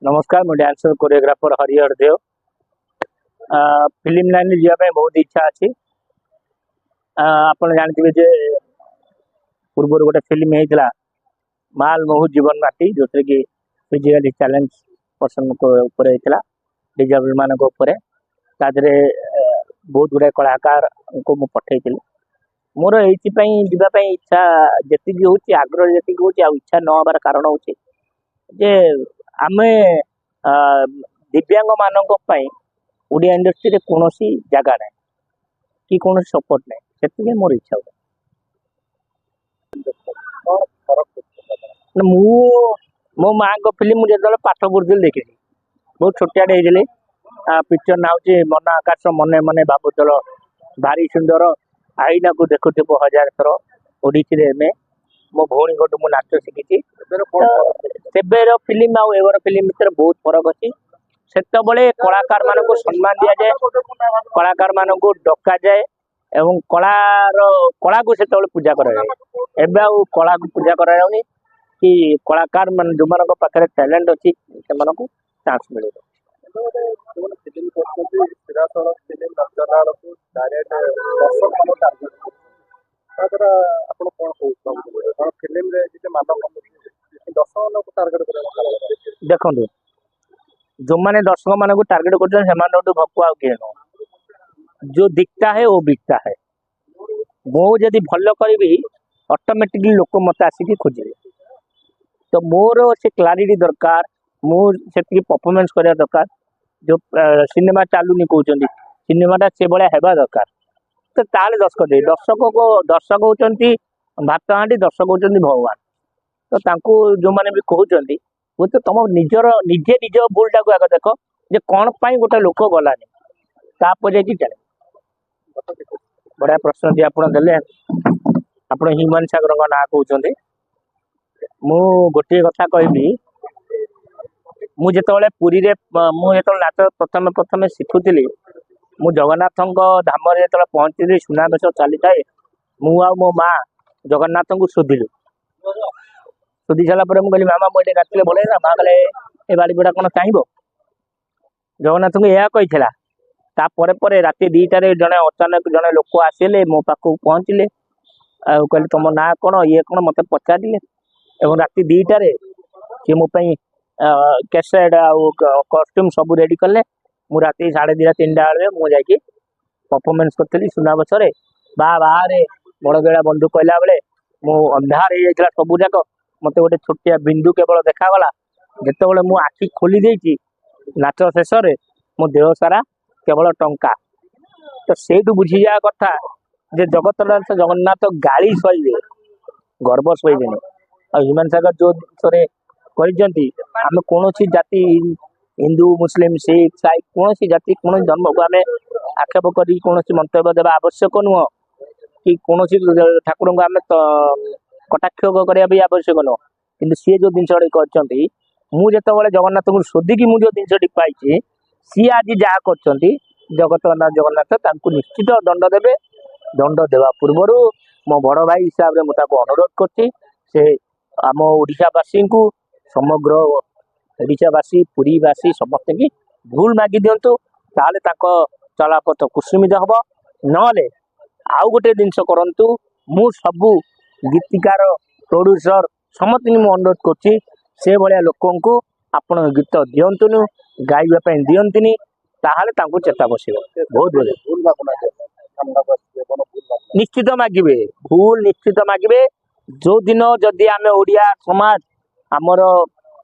नमस्कार मैं dancer choreographer Harihar देव। Film line जावाई बहुत इच्छा अच्छी। आप जानते जे पूर्व गोटे फिल्म होता माल महू जीवन माटी जो कि फिजिकली चैलेंज पर्सन ऊपर होता डिजेबल मान बहुत गुड़ाए कलाकार को मुझे पठे मोर ये जावाई इच्छा जी हूँ आग्रह जी हूँ इच्छा न हबार कारण हूँ जे आमे दिव्यांग मानक ओडिया इंडस्ट्री कौन जगह ना कि कौन सपोर्ट ना से मोर इच्छा मो माँ को फिल्म मुझे जो पाठ पढ़ी देखी बहुत छोटियाटे होती पिक्चर ना हूँ मन आकाश मने मने बाबुदल भारी सुंदर आईना को देखुव हजार थर ओडी में मो भौणी को मुझे नाच शिखी सेबर फिल्म आवर फिल्म भितर बहुत फरक अच्छी से कलाकार मान को सम्मान दि जाए कलाकार मान को डका जाए एवं कला को से पूजा करा कला को पूजा करा कि कलाकार मान जो मान पाखे टैलेंट अच्छी से चांस मिले देखो जो मैंने दर्शक मान को टार्गेट कर भकुआ किए नुह जो दिखता है वो बिकता है मुझे भल करी ऑटोमेटिकली लोक मत आसिक खोजे तो मोर से क्लारिटी दरकार मुझे परफॉर्मेंस करवा दरकार जो सिनेमा चलुनी कहते सिनेमाटा से भाया है दरकार तो ताले दर्शक होती भात हाँटी दर्शक होती भगवान तो जो मैंने भी कहते वो तो तुम निजे निज भूलटा को आगे देख जे कौन पाई गोटे लोक गलानी तापर चले बढ़िया प्रश्न टी आप आप ह्यूमान सागर ना कहते मु गोटे कथा कहबी मुझे पुरी मुझे नाच प्रथम प्रथम शिखुली मु जगन्नाथ धाम जो पहुंची सुनावेश चली थाए मु मो माँ जगन्नाथ को शोधिलु शोधि सारापर मुझे मामा मुझे गाते भले ना माँ कहे ए बाड़ीपुरा कौन चाहब जगन्नाथ को यह कही तापर राति 2टार जड़े अचानक जड़े लोक आसिले मो पाक पहुँचले कहले तुम ना कौन ये कौन मत पचारे और राति 2टार सी मो कैसेट कॉस्ट्यूम सब रेडी कले मु राति 2:30 3टा बेले मुझे परफॉर्मेंस करी सुनावेश बाहर बड़गेड़ा बंधु कहला बेले मो अंधार हो जाता सबू जाक मत गोटे छोटिया बिंदु केवल देखागला जिते मु आखि खोली देती नाच शेष मो देह सारा केवल टंका तो से बुझी जा कथा जे जगतनाथ जगन्नाथ गाड़ी सहे गर्व सहेबे ह्यूमान सागर जो जिनसे आम कौन जाति हिंदू मुस्लिम सिख साई कौन जाति कौन धर्म को आम आक्षेप कर मंतव्य देवा आवश्यक नुह कि कौन ठाकुर को आम कटाक्ष करने आवश्यक नुह कि सी जो जिनस कर मुझे जगन्नाथ को शोधिकी मुझे जिनस पाई सी आज जहाँ कर जगतनाथ जगन्नाथ निश्चित दंड देवे दंड देवा पूर्वर मो बड़ भाई हिसाब से मुझे अनुरोध कर आम ओडावासी को समग्र ओडावासी पुरीवासी समस्त की भूल मागी दिंतु ताले चलापथ कुसुमित हम ना आउ गोटे जिनस करूँ मु सबू गीतिकार प्रोड्यूसर समस्त अनुरोध कर से भाया लोक आपण गीत दिंतुनु गाइबा दिंतुनि ताहले चेता बस बहुत निश्चित मागे भूल निश्चित मागे जो दिन जदि आम ओडिया समाज आमर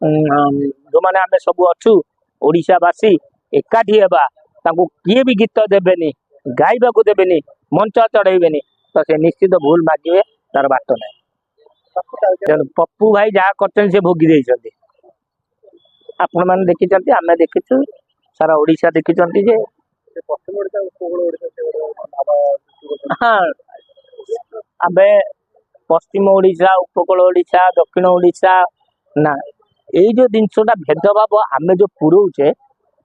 जो मैंने आम सब अच्छु ओडावासी एकाठी हेबा किए भी गीत देवेनि गाइबा को देवेनि मंच चढ़ेबेनि तो से निश्चित भूल मागे तार बाट ना पप्पू भाई जहाँ कर भोगी आपण मैंने देखी आम देखीचु सारा ओडिशा देखी जे हाँ आबे पश्चिम ओडिशा उपकूल ओडिशा दक्षिण ओडिशा ना यही जो जिनसा भेदभाव आम जो पुरोचे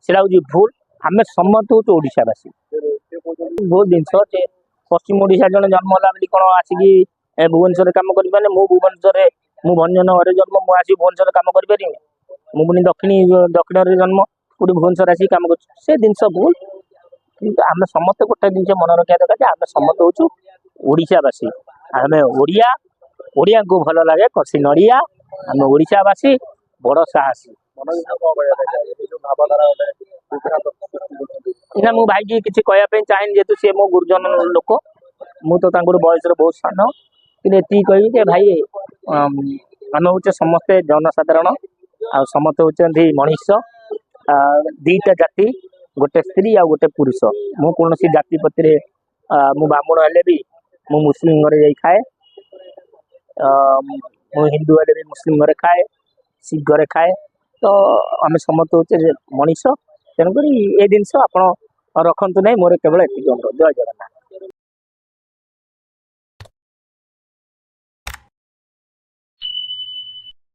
से भूल आम समस्त हूँ ओडावासी बहुत जिनस अच्छे पश्चिम ओडिशा जन जन्म है कौन आसिकी भुवनेश्वर कम कर भुवनेश्वर भंजन घर जन्म मुझे भुवनेश्वर कम कर ମୁଁ ପୁଣି ଦକ୍ଷିଣରେ ଜନ୍ମ କୋଉଠି ଭୁବନେଶ୍ୱର ଆସିକି କାମ କରୁଛୁ ସେ ଜିନିଷ ଭୁଲ। କିନ୍ତୁ ଆମେ ସମସ୍ତେ ଗୋଟେ ଜିନିଷ ମନେ ରଖିବା ଦରକାର ଯେ ଆମେ ସମସ୍ତେ ହଉଛୁ ଓଡ଼ିଶାବାସୀ। ଆମେ ଓଡ଼ିଆ, ଓଡ଼ିଆଙ୍କୁ ଭଲ ଲାଗେ କଷି ନଡ଼ିଆ। ଆମେ ଓଡ଼ିଶାବାସୀ ବଡ଼ ସାହସୀ। ନା ମୁଁ ଭାଇକି କିଛି କହିବା ପାଇଁ ଚାହେଁନି ଯେହେତୁ ସିଏ ମୋ ଗୁରୁଜନ ଲୋକ। ମୁଁ ତ ତାଙ୍କର ବୟସରେ ବହୁତ ସାନ, କିନ୍ତୁ ଏତିକି କହିବି ଯେ ଭାଇ ଆମେ ହଉଛେ ସମସ୍ତେ ଜନସାଧାରଣ ଆଉ ସମସ୍ତେ ହଉଛନ୍ତି ମଣିଷ। ଦିଟା ଜାତି, ଗୋଟେ ସ୍ତ୍ରୀ ଆଉ ଗୋଟେ ପୁରୁଷ। ମୁଁ କୌଣସି ଜାତି ପ୍ରତିରେ ମୁଁ ବ୍ରାହ୍ମଣ ହେଲେ ବି ମୁଁ ମୁସଲିମ ଘରେ ଯାଇ ଖାଏ, ମୁଁ ହିନ୍ଦୁ ହେଲେ ବି ମୁସଲିମ ଘରେ ଖାଏ, ଶିଖ ଘରେ ଖାଏ। ତ ଆମେ ସମସ୍ତେ ହଉଛେ ମଣିଷ, ତେଣୁକରି ଏ ଜିନିଷ ଆପଣ ରଖନ୍ତୁ ନାହିଁ। ମୋର କେବଳ ଏତିକି ଅନୁରୋଧ। ଜୟ ଜଗନ୍ନାଥ।